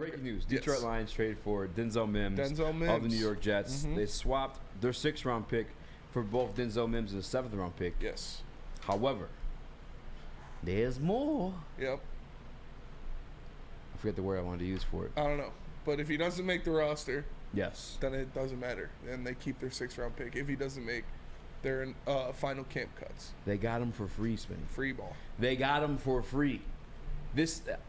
Breaking news. Detroit Lions traded for Denzel Mims of the New York Jets. They swapped their 6th-round pick for both Denzel Mims and a 7th-round pick. Yes. However, there's more. Yep. I forget the word I wanted to use for it. I don't know. But if he doesn't make the roster, yes, then it doesn't matter. And they keep their 6th-round pick. If he doesn't make their final camp cuts. They got him for free, Spin. Free ball. They got him for free.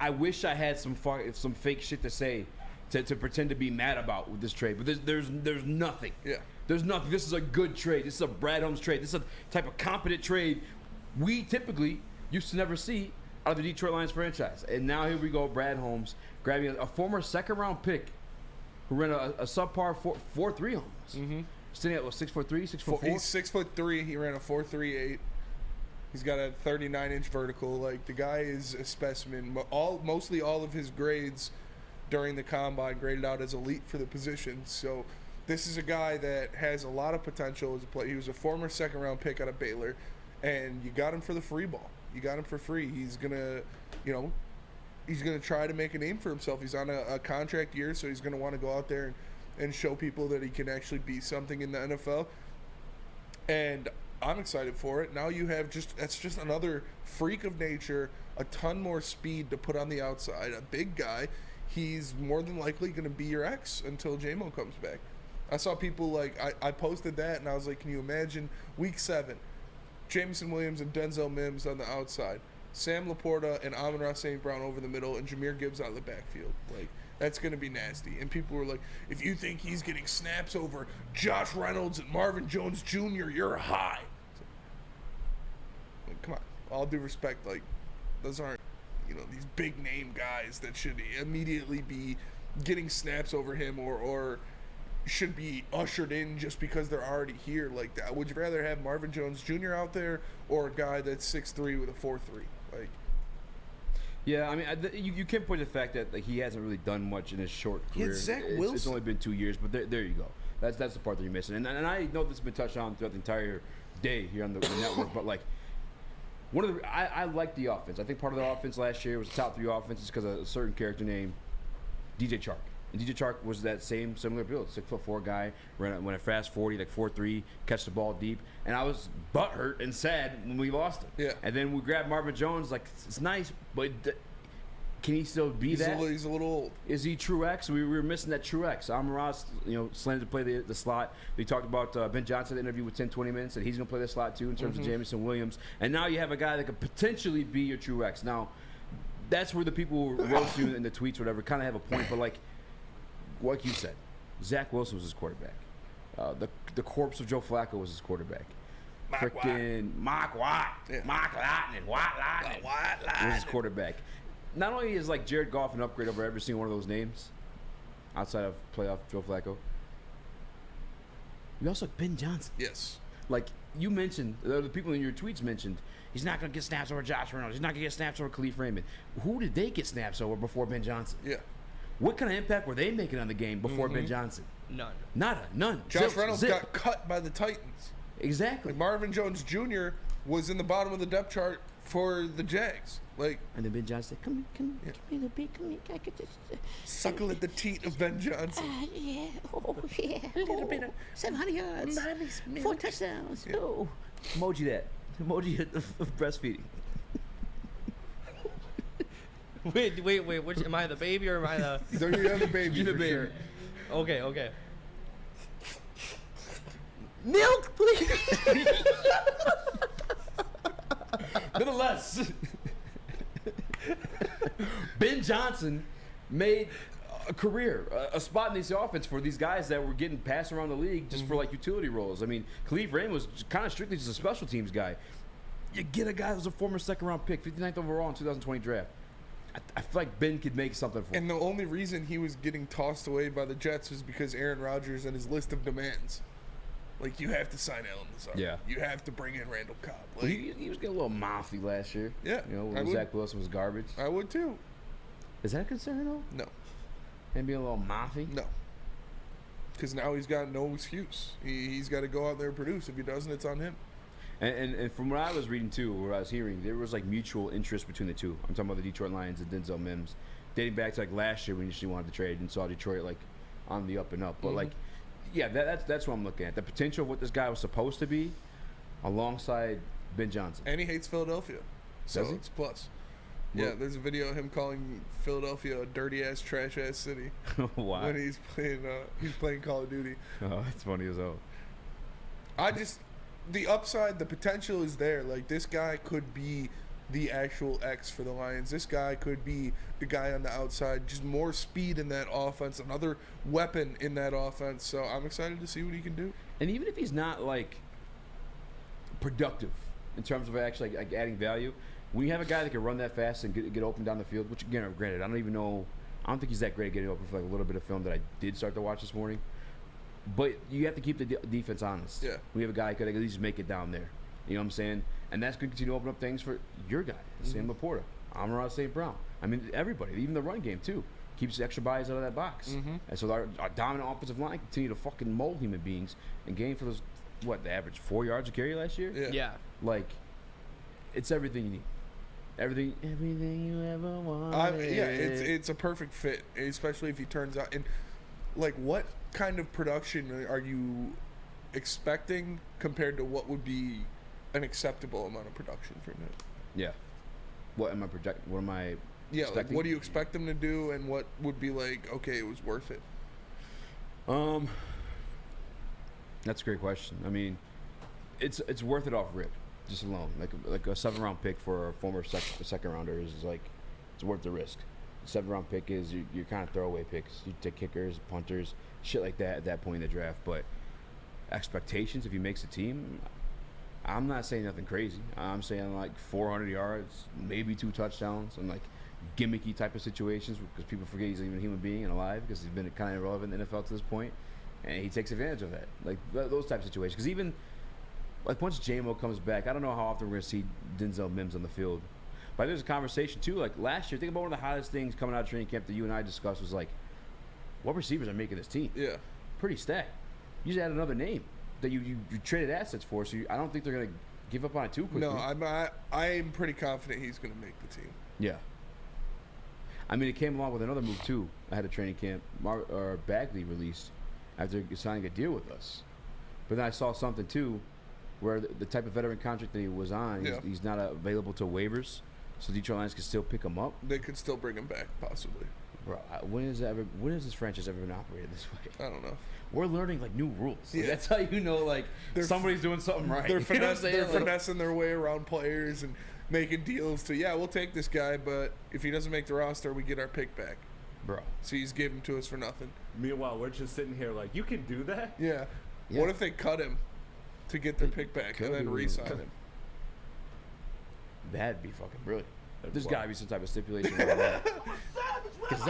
I wish I had some fake shit to say to pretend to be mad about with this trade, but there's nothing. Yeah. There's nothing. This is a good trade. This is a Brad Holmes trade. This is a type of competent trade we typically used to never see out of the Detroit Lions franchise. And now here we go, Brad Holmes grabbing a former 2nd-round pick who ran a subpar 4.3 almost. Sitting at 6'3", 6'4". He's 6'3". He ran a 4.38. He's got a 39-inch vertical. Like, the guy is a specimen. Mostly all of his grades during the combine graded out as elite for the position. So this is a guy that has a lot of potential as a player. He was a former 2nd-round pick out of Baylor, and you got him for the free ball. You got him for free. He's gonna, he's gonna try to make a name for himself. He's on a contract year, so he's gonna want to go out there and show people that he can actually be something in the NFL. And I'm excited for it. Now you have that's just another freak of nature, a ton more speed to put on the outside, a big guy. He's more than likely going to be your X until J-Mo comes back. I saw people I posted that, and I was like, can you imagine Week 7, Jameson Williams and Denzel Mims on the outside, Sam Laporta and Amon-Ra St. Brown over the middle, and Jahmyr Gibbs out of the backfield. Like, that's going to be nasty. And people were like, if you think he's getting snaps over Josh Reynolds and Marvin Jones Jr., you're high. So, come on. All due respect, those aren't, these big name guys that should immediately be getting snaps over him or should be ushered in just because they're already here. Like, would you rather have Marvin Jones Jr. out there or a guy that's 6'3" with a 4.3? Like, yeah, I mean, you can't point to the fact that he hasn't really done much in his short career. Zach Wilson. It's only been 2 years, but there you go. That's the part that you're missing. And I know this has been touched on throughout the entire day here on the network, but I like the offense. I think part of the offense last year was the top 3 offenses because of a certain character named DJ Chark. And DJ Chark was that similar build, 6'4" guy, ran a fast 40, 4.3, catch the ball deep. And I was butthurt and sad when we lost him. Yeah. And then we grabbed Marvin Jones. It's nice, but can he still be that? He's a little old. Is he true X? We were missing that true X. Amon-Ra, slated to play the slot. We talked about Ben Johnson in the interview with 10-20 minutes, and he's going to play the slot too in terms of Jameson Williams. And now you have a guy that could potentially be your true X. Now, that's where the people who roast you in the tweets or whatever kind of have a point, but like you said, Zach Wilson was his quarterback. The corpse of Joe Flacco was his quarterback. Freaking Mark Watt. Yeah. Mark Lightning. Watt Lightning. Was his quarterback. Not only is Jared Goff an upgrade over every single one of those names, outside of playoff Joe Flacco, we also have Ben Johnson. Yes. You mentioned, the people in your tweets mentioned, he's not going to get snaps over Josh Reynolds. He's not going to get snaps over Khalif Raymond. Who did they get snaps over before Ben Johnson? Yeah. What kind of impact were they making on the game before Ben Johnson? None. None. Josh Reynolds got cut by the Titans. Exactly. Marvin Jones Jr. was in the bottom of the depth chart for the Jags. And then Ben Johnson said, come here, little bit, come here. I could just suckle at the teat of Ben Johnson. Yeah, a little bit of 700 yards, 4 touchdowns. Yeah. Oh, emoji that. Emoji of breastfeeding. Wait. Which am I the baby or am I the? You're the baby. You're the baby. Sure. Okay. Milk, please. Nonetheless, Ben Johnson made a career, a spot in this offense for these guys that were getting passed around the league just for utility roles. I mean, Khalif Raymond was kind of strictly just a special teams guy. You get a guy who was a former 2nd-round pick, 59th overall in 2020 draft. I feel like Ben could make something for him. And the only reason he was getting tossed away by the Jets was because Aaron Rodgers and his list of demands. You have to sign Allen Lazard. Yeah. You have to bring in Randall Cobb. He was getting a little mouthy last year. Yeah. When Zach Wilson was garbage. I would too. Is that a concern, though? No. Him being a little mouthy? No. Because now he's got no excuse. He's got to go out there and produce. If he doesn't, it's on him. And from what I was reading too, what I was hearing, there was mutual interest between the two. I'm talking about the Detroit Lions and Denzel Mims. dating back to like last year when you wanted to trade and saw Detroit like on the up and up. But Mm-hmm. like, yeah, that's what I'm looking at. The potential of what this guy was supposed to be, alongside Ben Johnson. And he hates Philadelphia, so Does he? it's plus. Well- Yeah, there's a video of him calling Philadelphia a dirty ass, trash ass city Why? when he's playing Call of Duty. Oh, that's funny as hell. The upside, the potential is there. Like, this guy could be the actual X for the Lions. This guy could be the guy on the outside. Just more speed in that offense, another weapon in that offense. So I'm excited to see what he can do. And even if he's not like productive in terms of actually like adding value, when you have a guy that can run that fast and get open down the field, which again, granted, I don't think he's that great at getting open for like a little bit of film that I did start to watch this morning. But you have to keep the defense honest. Yeah. We have a guy who could at least make it down there. You know what I'm saying? And that's going to continue to open up things for your guy, Sam Laporta, Amon-Ra St. Brown. I mean, everybody, even the run game, too. Keeps extra bodies out of that box. And so our dominant offensive line continue to fucking mold human beings and gain for those, the average 4 yards a carry last year? Yeah. Like, it's everything you need. Everything you ever wanted. Yeah, it's a perfect fit, especially if he turns out. And like, what kind of production are you expecting compared to what would be an acceptable amount of production from him? Yeah. What am I projecting? What am I Yeah, like, expecting? what do you expect them to do, and what would be like, okay, it was worth it? That's a great question. I mean, it's worth it off rip, just alone. Like a 7th-round pick for a former second rounder is like, it's worth the risk. 7th-round pick is you're kind of throwaway picks. You take kickers, punters, shit like that at that point in the draft. But expectations, if he makes a team, I'm not saying nothing crazy. I'm saying like 400 yards, maybe 2 touchdowns, and like gimmicky type of situations because people forget he's even a human being and alive because he's been kind of irrelevant in the NFL to this point, and he takes advantage of that. Like those type of situations. Because even like once J-Mo comes back, I don't know how often we're going to see Denzel Mims on the field. But there's a conversation too. Like last year, think about one of the hottest things coming out of training camp that you and I discussed was like, what receivers are making this team? Yeah. Pretty stacked. You just add another name that you traded assets for, so I don't think they're going to give up on it too quickly. No, I'm pretty confident he's going to make the team. Yeah. I mean, it came along with another move too. I had a training camp. Bagley released after signing a deal with us, but then I saw something too, where the type of veteran contract that he was on, he's not available to waivers, so Detroit Lions can still pick him up. They could still bring him back, possibly. Bro, when has this franchise ever been operated this way? I don't know. We're learning like new rules. Like, Yeah. that's how you know like somebody's doing something right. They're, You know what I'm saying? they're Like, finessing their way around players and making deals to, we'll take this guy, but if he doesn't make the roster, we get our pick back. bro. So he's giving to us for nothing. Meanwhile, we're just sitting here like, you can do that? Yeah. Yeah. What if they cut him to get their pick back and then re-sign him? That'd be fucking brilliant. That'd There's be got to wild. be some type of stipulation around that. Because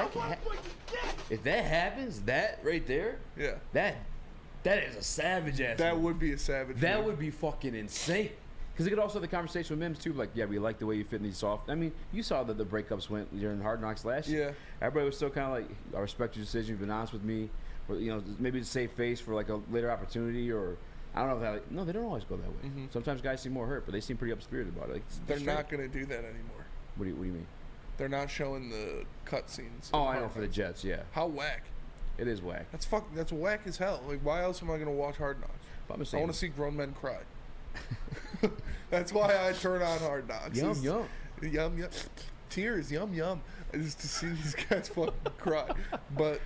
if that happens, that right there, Yeah. that is a savage ass. That move. would be a savage That move. would be fucking insane. Because it could also have the conversation with Mims too, like, yeah, we like the way you fit in these soft. I mean, you saw that the breakups went during Hard Knocks last year. Yeah. Everybody was still kind of like, I respect your decision. You've been honest with me, or maybe to save face for like a later opportunity, or I don't know if that. Like, no, they don't always go that way. Mhm. Sometimes guys seem more hurt, but they seem pretty up-spirited about it. Like, They're straight. not going to do that anymore. What do you mean? They're not showing the cut scenes. Oh, I know for the Jets, yeah, How whack. it is whack. That's whack as hell. Like, why else am I going to watch Hard Knocks? But I'm I saying, want to see grown men cry. That's why I turn on Hard Knocks. yum It's- yum. Yum, yum. Tears, yum, yum. Just to see these guys fucking cry. But,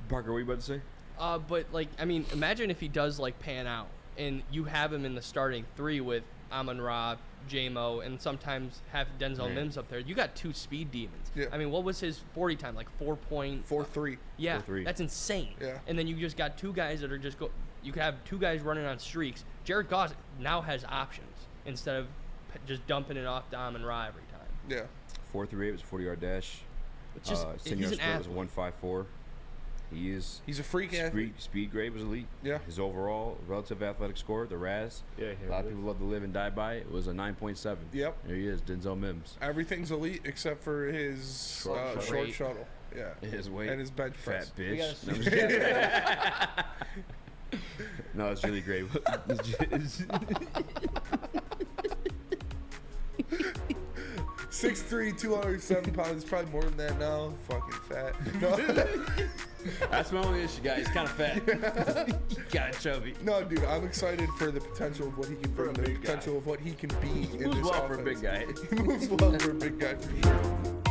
Parker, what you about to say? But like, I mean, imagine if he does like pan out, and you have him in the starting 3 with Amon-Ra, J-Mo, and sometimes have Denzel Man. Mims up there. You got 2 speed demons. Yeah. I mean, what was his 40 time? Like 4.4. 4-3. Yeah, 4.3. that's insane. Yeah. And then you just got 2 guys that are just go. You could have 2 guys running on streaks. Jared Goff now has options instead of just dumping it off to Amon-Ra every time. Yeah. 4.38 was a 40-yard dash. It's just Senior he's an split was athlete. 1.54. He is. He's a freak athlete. Speed grade was elite. Yeah. His overall relative athletic score, the RAS, Yeah, a lot of people love to live and die by it, was a 9.7. Yep. There he is, Denzel Mims. Everything's elite except for his Short short weight. shuttle. Yeah. His weight. And his bench press. Fat We bitch. gotta No, I'm just kidding. No, it's really great. 6'3", 207 pounds. He's probably more than that now. Fucking fat. No, That's my only issue, guys. He's kind of fat. Kind of chubby. no, dude, I'm excited for the potential of what he can bring, the potential of what he can be in Moves this well offense. for a big guy. He moves well for a big guy, for sure.